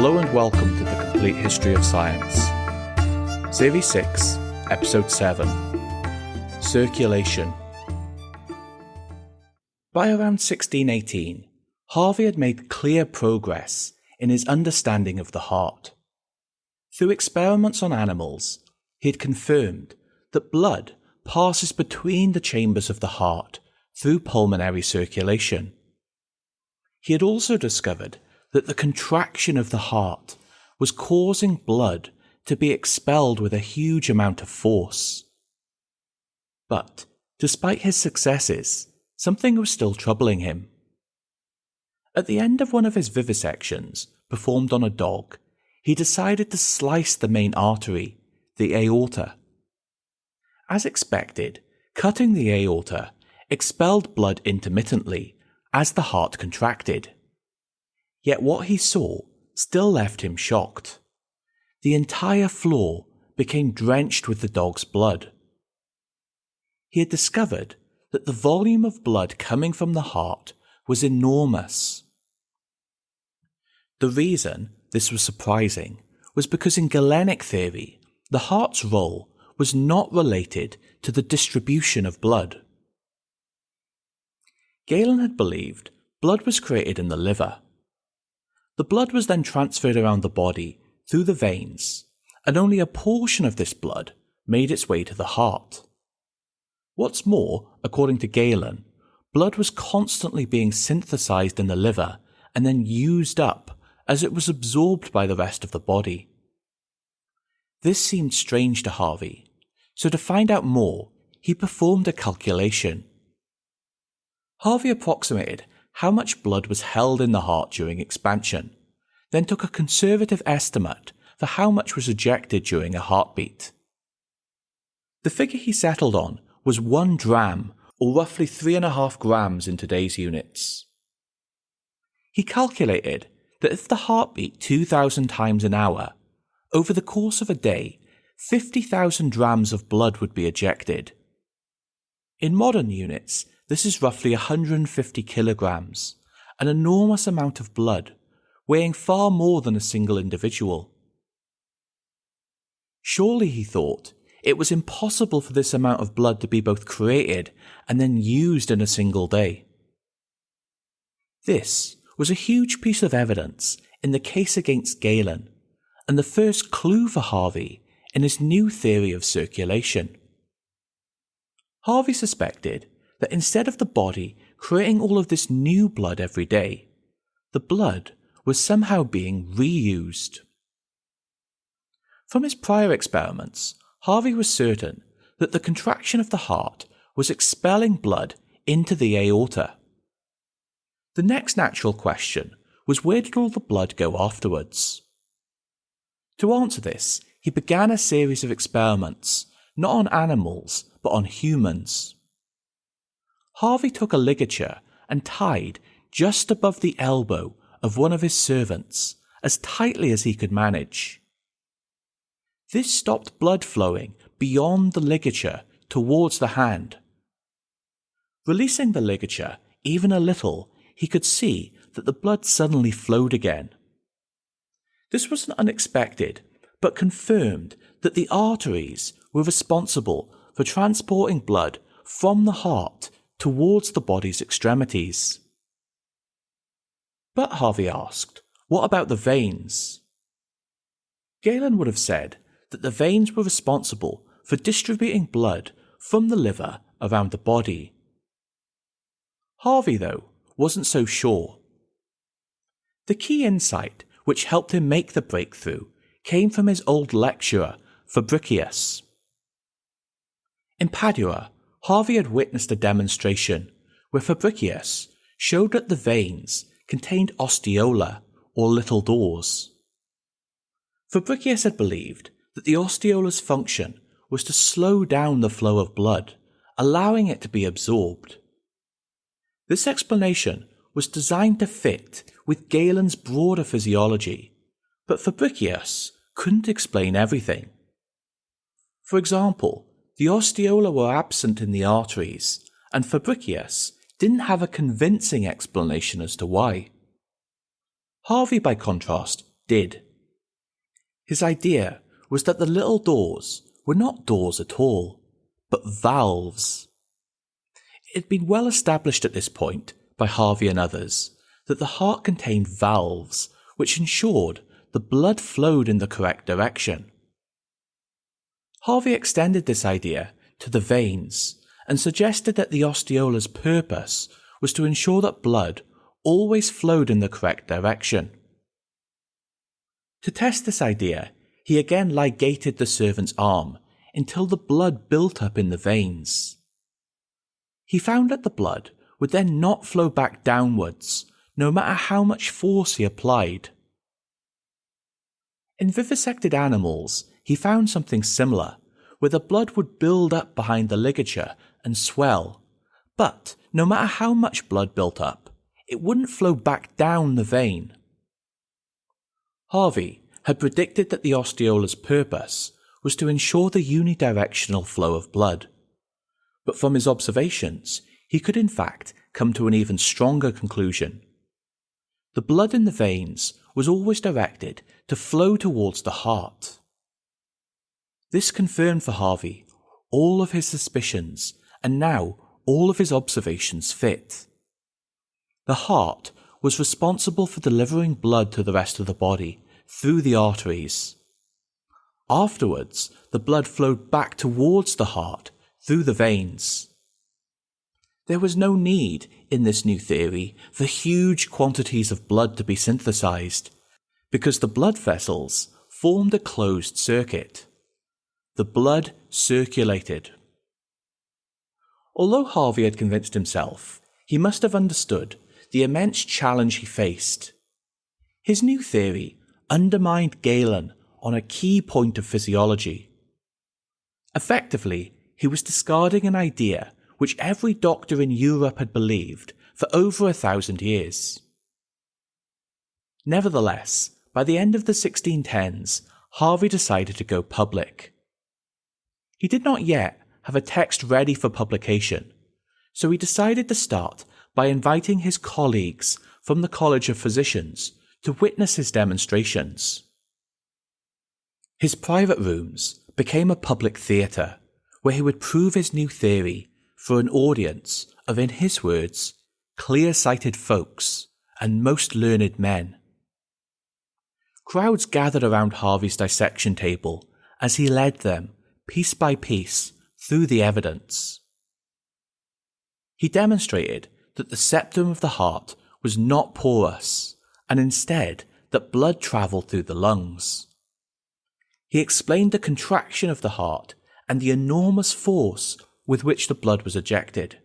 Hello and welcome to The Complete History of Science. Series 6, Episode 7, Circulation. By around 1618, Harvey had made clear progress in his understanding of the heart. Through experiments on animals, he had confirmed that blood passes between the chambers of the heart through pulmonary circulation. He had also discovered that the contraction of the heart was causing blood to be expelled with a huge amount of force. But, despite his successes, something was still troubling him. At the end of one of his vivisections, performed on a dog, he decided to slice the main artery, the aorta. As expected, cutting the aorta expelled blood intermittently as the heart contracted. Yet what he saw still left him shocked. The entire floor became drenched with the dog's blood. He had discovered that the volume of blood coming from the heart was enormous. The reason this was surprising was because in Galenic theory, the heart's role was not related to the distribution of blood. Galen had believed blood was created in the liver. The blood was then transferred around the body through the veins, and only a portion of this blood made its way to the heart. What's more, according to Galen, blood was constantly being synthesized in the liver and then used up as it was absorbed by the rest of the body. This seemed strange to Harvey, so to find out more, he performed a calculation. Harvey approximated how much blood was held in the heart during expansion, then took a conservative estimate for how much was ejected during a heartbeat. The figure he settled on was 1 dram, or roughly 3.5 grams in today's units. He calculated that if the heart beat 2,000 times an hour, over the course of a day, 50,000 drams of blood would be ejected. In modern units, this is roughly 150 kilograms, an enormous amount of blood, weighing far more than a single individual. Surely, he thought, it was impossible for this amount of blood to be both created and then used in a single day. This was a huge piece of evidence in the case against Galen, and the first clue for Harvey in his new theory of circulation. Harvey suspected that instead of the body creating all of this new blood every day, the blood was somehow being reused. From his prior experiments, Harvey was certain that the contraction of the heart was expelling blood into the aorta. The next natural question was, where did all the blood go afterwards? To answer this, he began a series of experiments, not on animals, but on humans. Harvey took a ligature and tied just above the elbow of one of his servants as tightly as he could manage. This stopped blood flowing beyond the ligature towards the hand. Releasing the ligature even a little, he could see that the blood suddenly flowed again. This wasn't unexpected, but confirmed that the arteries were responsible for transporting blood from the heart towards the body's extremities. But, Harvey asked, what about the veins? Galen would have said that the veins were responsible for distributing blood from the liver around the body. Harvey, though, wasn't so sure. The key insight which helped him make the breakthrough came from his old lecturer, Fabricius. In Padua, Harvey had witnessed a demonstration where Fabricius showed that the veins contained osteola, or little doors. Fabricius had believed that the osteola's function was to slow down the flow of blood, allowing it to be absorbed. This explanation was designed to fit with Galen's broader physiology, but Fabricius couldn't explain everything. For example, the osteola were absent in the arteries, and Fabricius didn't have a convincing explanation as to why. Harvey, by contrast, did. His idea was that the little doors were not doors at all, but valves. It had been well established at this point by Harvey and others that the heart contained valves which ensured the blood flowed in the correct direction. Harvey extended this idea to the veins and suggested that the osteola's purpose was to ensure that blood always flowed in the correct direction. To test this idea, he again ligated the servant's arm until the blood built up in the veins. He found that the blood would then not flow back downwards, no matter how much force he applied. In vivisected animals, he found something similar, where the blood would build up behind the ligature and swell, but no matter how much blood built up, it wouldn't flow back down the vein. Harvey had predicted that the osteola's purpose was to ensure the unidirectional flow of blood, but from his observations, he could in fact come to an even stronger conclusion. The blood in the veins was always directed to flow towards the heart. This confirmed for Harvey all of his suspicions, and now all of his observations fit. The heart was responsible for delivering blood to the rest of the body through the arteries. Afterwards, the blood flowed back towards the heart through the veins. There was no need, in this new theory, for huge quantities of blood to be synthesized, because the blood vessels formed a closed circuit. The blood circulated. Although Harvey had convinced himself, he must have understood the immense challenge he faced. His new theory undermined Galen on a key point of physiology. Effectively, he was discarding an idea which every doctor in Europe had believed for over 1,000 years. Nevertheless, by the end of the 1610s, Harvey decided to go public. He did not yet have a text ready for publication, so he decided to start by inviting his colleagues from the College of Physicians to witness his demonstrations. His private rooms became a public theatre, where he would prove his new theory for an audience of, in his words, clear-sighted folks and most learned men. Crowds gathered around Harvey's dissection table as he led them, piece by piece, through the evidence. He demonstrated that the septum of the heart was not porous, and instead that blood travelled through the lungs. He explained the contraction of the heart and the enormous force with which the blood was ejected.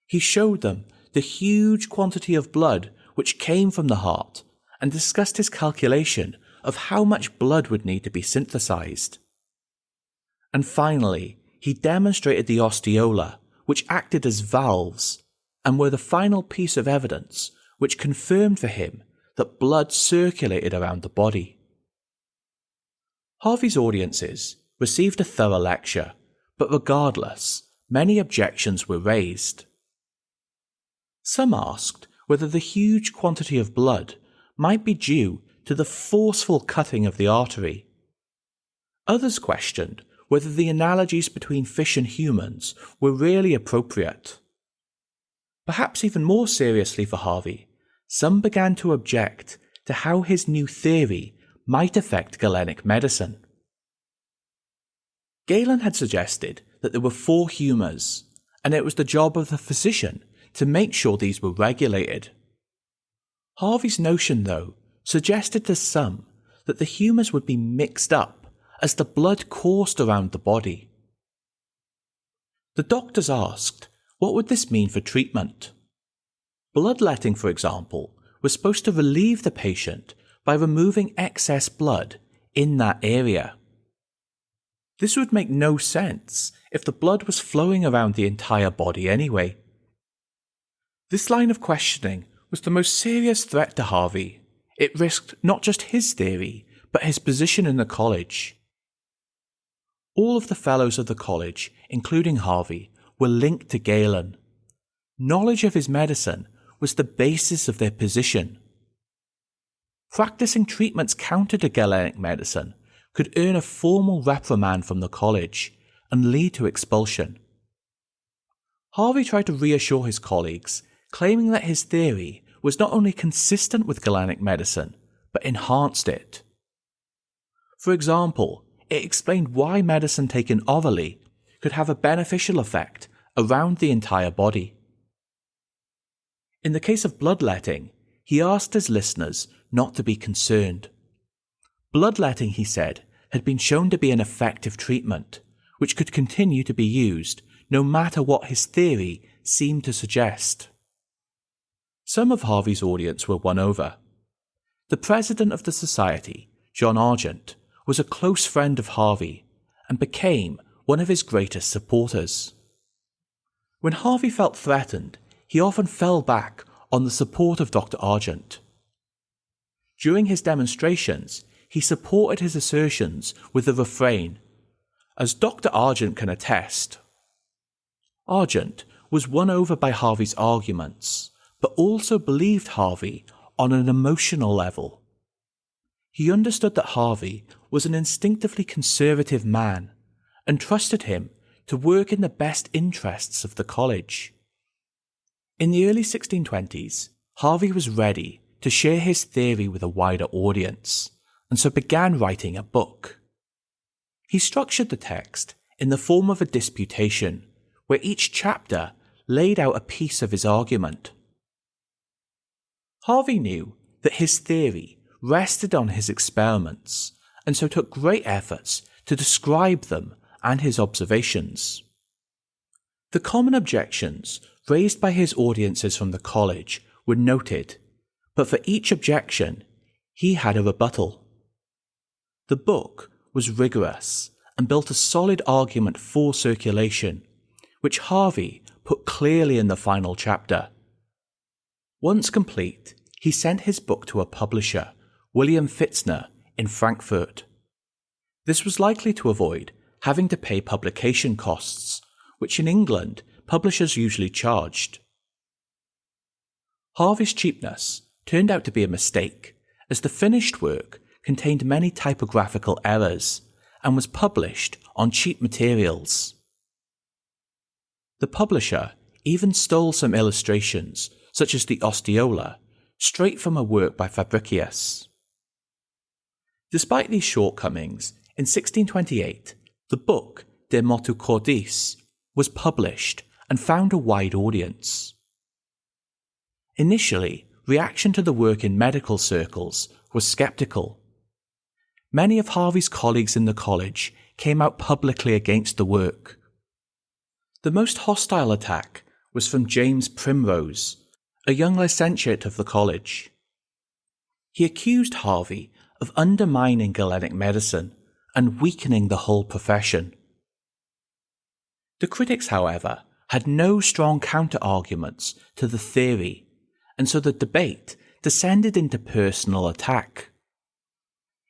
He showed them the huge quantity of blood which came from the heart and discussed his calculation of how much blood would need to be synthesized. And finally, he demonstrated the osteola, which acted as valves, and were the final piece of evidence which confirmed for him that blood circulated around the body. Harvey's audiences received a thorough lecture, but regardless, many objections were raised. Some asked whether the huge quantity of blood might be due to the forceful cutting of the artery. Others questioned whether the analogies between fish and humans were really appropriate. Perhaps even more seriously for Harvey, some began to object to how his new theory might affect Galenic medicine. Galen had suggested that there were 4 humours, and it was the job of the physician to make sure these were regulated. Harvey's notion, though, suggested to some that the humours would be mixed up as the blood coursed around the body. The doctors asked, what would this mean for treatment? Bloodletting, for example, was supposed to relieve the patient by removing excess blood in that area. This would make no sense if the blood was flowing around the entire body anyway. This line of questioning was the most serious threat to Harvey. It risked not just his theory, but his position in the college. All of the fellows of the college, including Harvey, were linked to Galen. Knowledge of his medicine was the basis of their position. practicing treatments counter to Galenic medicine could earn a formal reprimand from the college and lead to expulsion. Harvey tried to reassure his colleagues, claiming that his theory was not only consistent with Galenic medicine, but enhanced it. For example, it explained why medicine taken orally could have a beneficial effect around the entire body. In the case of bloodletting, he asked his listeners not to be concerned. Bloodletting, he said, had been shown to be an effective treatment, which could continue to be used no matter what his theory seemed to suggest. Some of Harvey's audience were won over. The president of the society, John Argent, was a close friend of Harvey and became one of his greatest supporters. When Harvey felt threatened, he often fell back on the support of Dr. Argent. During his demonstrations, he supported his assertions with the refrain, "As Dr. Argent can attest." Argent was won over by Harvey's arguments, but also believed Harvey on an emotional level. He understood that Harvey was an instinctively conservative man and trusted him to work in the best interests of the college. In the early 1620s, Harvey was ready to share his theory with a wider audience, and so began writing a book. He structured the text in the form of a disputation, where each chapter laid out a piece of his argument. Harvey knew that his theory rested on his experiments, and so took great efforts to describe them and his observations. The common objections raised by his audiences from the college were noted, but for each objection, he had a rebuttal. The book was rigorous and built a solid argument for circulation, which Harvey put clearly in the final chapter. Once complete, he sent his book to a publisher, William Pfitzner, in Frankfurt. This was likely to avoid having to pay publication costs, which in England publishers usually charged. Harvey's cheapness turned out to be a mistake, as the finished work contained many typographical errors and was published on cheap materials. The publisher even stole some illustrations, such as the osteola, straight from a work by Fabricius. Despite these shortcomings, in 1628, the book De Motu Cordis was published and found a wide audience. Initially, reaction to the work in medical circles was sceptical. Many of Harvey's colleagues in the college came out publicly against the work. The most hostile attack was from James Primrose, a young licentiate of the college. He accused Harvey of undermining Galenic medicine and weakening the whole profession. The critics, however, had no strong counter-arguments to the theory, and so the debate descended into personal attack.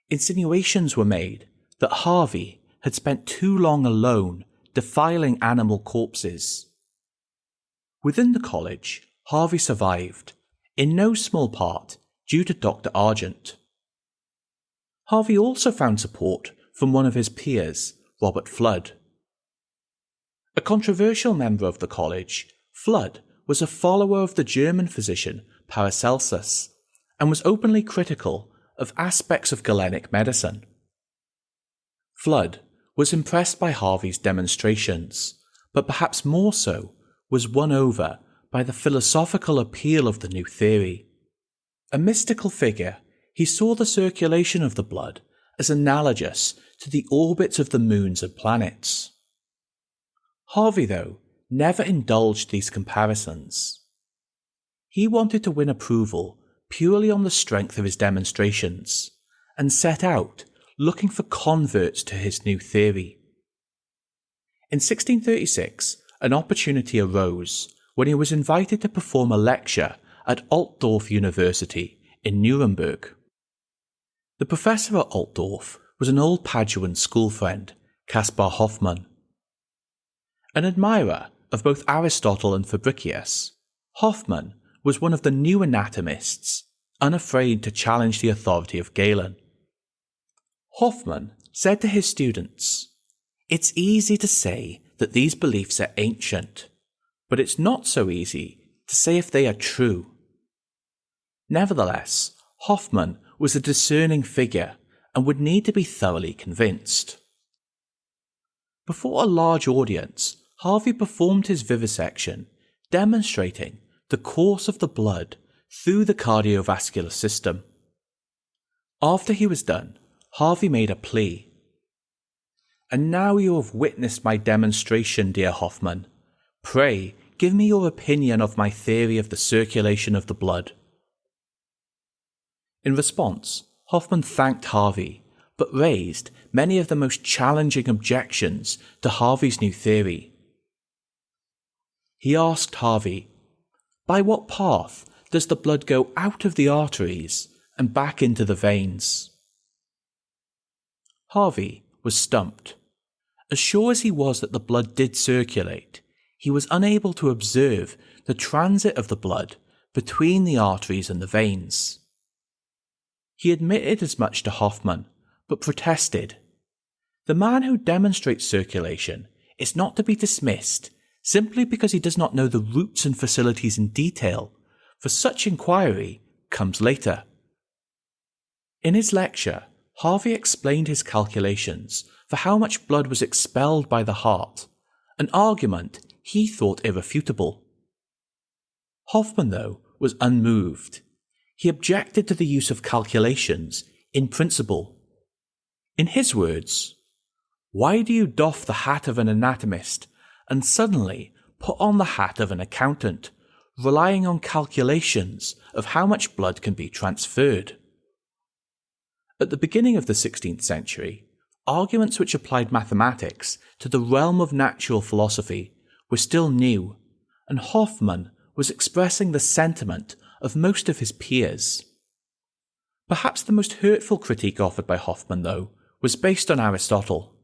Insinuations were made that Harvey had spent too long alone defiling animal corpses. Within the college, Harvey survived, in no small part due to Dr. Argent. Harvey also found support from one of his peers, Robert Flood. A controversial member of the college, Flood was a follower of the German physician Paracelsus and was openly critical of aspects of Galenic medicine. Flood was impressed by Harvey's demonstrations, but perhaps more so was won over by the philosophical appeal of the new theory. A mystical figure, he saw the circulation of the blood as analogous to the orbits of the moons and planets. Harvey, though, never indulged these comparisons. He wanted to win approval purely on the strength of his demonstrations, and set out looking for converts to his new theory. In 1636, an opportunity arose when he was invited to perform a lecture at Altdorf University in Nuremberg. The professor at Altdorf was an old Paduan school friend, Caspar Hoffmann. An admirer of both Aristotle and Fabricius, Hoffmann was one of the new anatomists unafraid to challenge the authority of Galen. Hoffmann said to his students, "It's easy to say that these beliefs are ancient, but it's not so easy to say if they are true." Nevertheless, Hoffmann was a discerning figure and would need to be thoroughly convinced. Before a large audience, Harvey performed his vivisection, demonstrating the course of the blood through the cardiovascular system. After he was done, Harvey made a plea. "And now you have witnessed my demonstration, dear Hoffmann. Pray, give me your opinion of my theory of the circulation of the blood." In response, Hoffmann thanked Harvey, but raised many of the most challenging objections to Harvey's new theory. He asked Harvey, "By what path does the blood go out of the arteries and back into the veins?" Harvey was stumped. As sure as he was that the blood did circulate, he was unable to observe the transit of the blood between the arteries and the veins. He admitted as much to Hoffmann, but protested. The man who demonstrates circulation is not to be dismissed simply because he does not know the routes and facilities in detail, for such inquiry comes later. In his lecture, Harvey explained his calculations for how much blood was expelled by the heart, an argument he thought irrefutable. Hoffmann, though, was unmoved. He objected to the use of calculations in principle. In his words, "Why do you doff the hat of an anatomist and suddenly put on the hat of an accountant, relying on calculations of how much blood can be transferred?" At the beginning of the 16th century, arguments which applied mathematics to the realm of natural philosophy were still new, and Hoffmann was expressing the sentiment of most of his peers. Perhaps the most hurtful critique offered by Hoffmann, though, was based on Aristotle.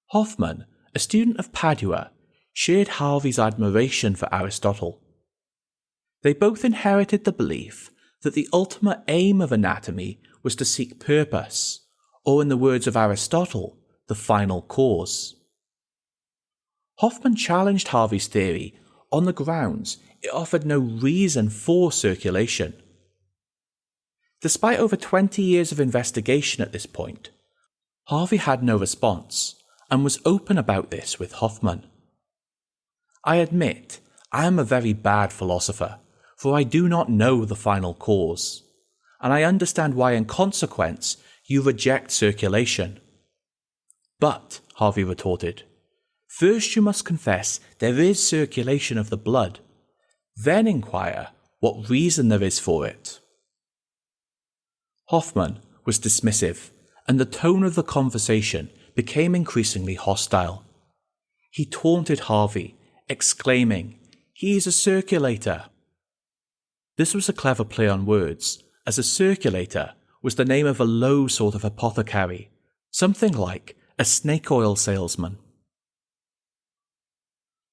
Hoffmann, a student of Padua, shared Harvey's admiration for Aristotle. They both inherited the belief that the ultimate aim of anatomy was to seek purpose, or in the words of Aristotle, the final cause. Hoffmann challenged Harvey's theory on the grounds it offered no reason for circulation. Despite over 20 years of investigation at this point, Harvey had no response and was open about this with Hoffmann. "I admit I am a very bad philosopher, for I do not know the final cause, and I understand why in consequence you reject circulation." "But," Harvey retorted, "first you must confess there is circulation of the blood, then inquire what reason there is for it." Hoffmann was dismissive, and the tone of the conversation became increasingly hostile. He taunted Harvey, exclaiming, "He's a circulator." This was a clever play on words, as a circulator was the name of a low sort of apothecary, something like a snake oil salesman.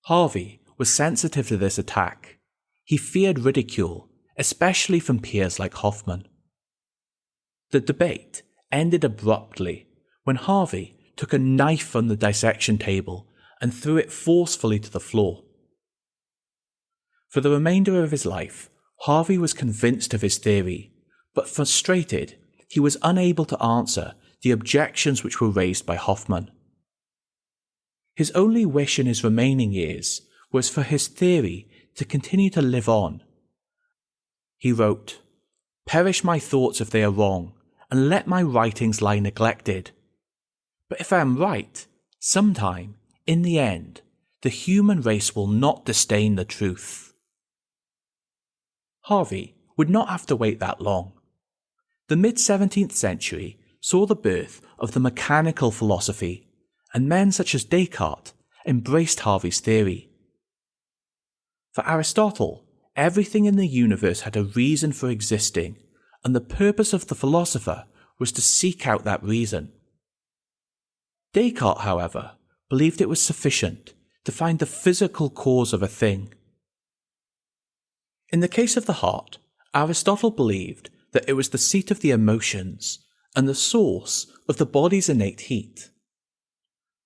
Harvey was sensitive to this attack. He feared ridicule, especially from peers like Hoffmann. The debate ended abruptly when Harvey took a knife from the dissection table and threw it forcefully to the floor. For the remainder of his life, Harvey was convinced of his theory, but frustrated, he was unable to answer the objections which were raised by Hoffmann. His only wish in his remaining years was for his theory to continue to live on. He wrote, "Perish my thoughts if they are wrong, and let my writings lie neglected. But if I am right, sometime, in the end, the human race will not disdain the truth." Harvey would not have to wait that long. The mid-17th century saw the birth of the mechanical philosophy, and men such as Descartes embraced Harvey's theory. For Aristotle, everything in the universe had a reason for existing, and the purpose of the philosopher was to seek out that reason. Descartes, however, believed it was sufficient to find the physical cause of a thing. In the case of the heart, Aristotle believed that it was the seat of the emotions and the source of the body's innate heat.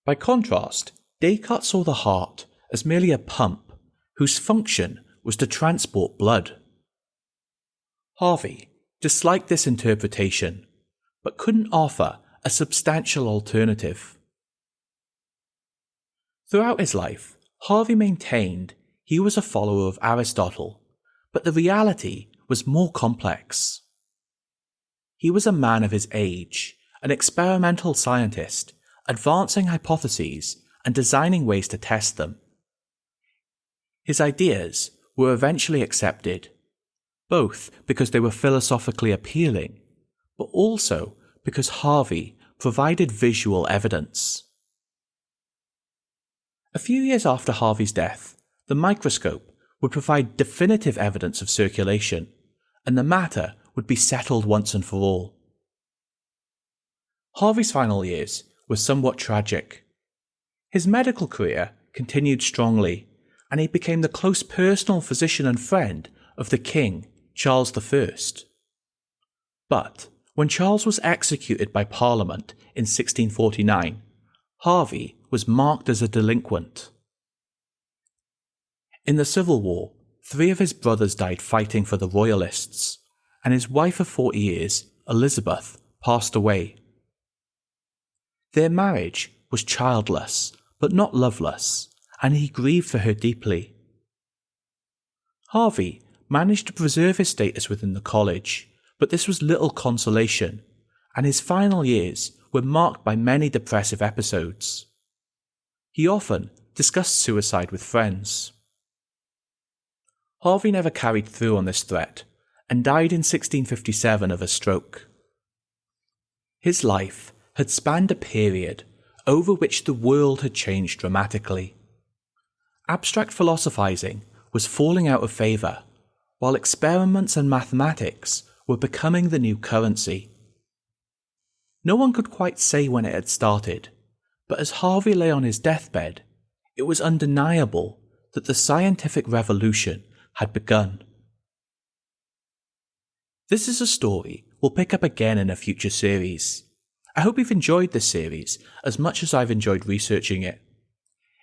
By contrast, Descartes saw the heart as merely a pump whose function was to transport blood. Harvey disliked this interpretation, but couldn't offer a substantial alternative. Throughout his life, Harvey maintained he was a follower of Aristotle, but the reality was more complex. He was a man of his age, an experimental scientist, advancing hypotheses and designing ways to test them. His ideas were eventually accepted, both because they were philosophically appealing, but also because Harvey provided visual evidence. A few years after Harvey's death, the microscope would provide definitive evidence of circulation, and the matter would be settled once and for all. Harvey's final years were somewhat tragic. His medical career continued strongly, and he became the close personal physician and friend of the King, Charles I. But when Charles was executed by Parliament in 1649, Harvey was marked as a delinquent. In the Civil War, 3 of his brothers died fighting for the Royalists, and his wife of 40 years, Elizabeth, passed away. Their marriage was childless, but not loveless, and he grieved for her deeply. Harvey managed to preserve his status within the college, but this was little consolation, and his final years were marked by many depressive episodes. He often discussed suicide with friends. Harvey never carried through on this threat, and died in 1657 of a stroke. His life had spanned a period over which the world had changed dramatically. Abstract philosophizing was falling out of favour, while experiments and mathematics were becoming the new currency. No one could quite say when it had started, but as Harvey lay on his deathbed, it was undeniable that the scientific revolution had begun. This is a story we'll pick up again in a future series. I hope you've enjoyed this series as much as I've enjoyed researching it.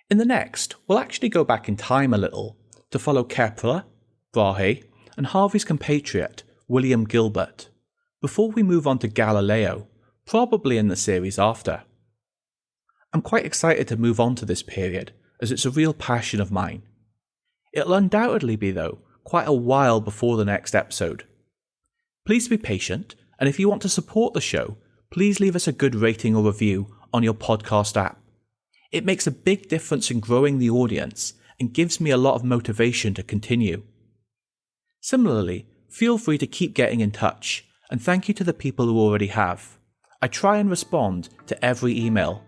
In the next, we'll actually go back in time a little to follow Kepler, Brahe, and Harvey's compatriot, William Gilbert, before we move on to Galileo, probably in the series after. I'm quite excited to move on to this period, as it's a real passion of mine. It'll undoubtedly be, though, quite a while before the next episode. Please be patient, and if you want to support the show, please leave us a good rating or review on your podcast app. It makes a big difference in growing the audience and gives me a lot of motivation to continue. Similarly, feel free to keep getting in touch, and thank you to the people who already have. I try and respond to every email.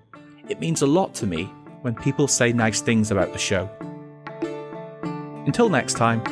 It means a lot to me when people say nice things about the show. Until next time,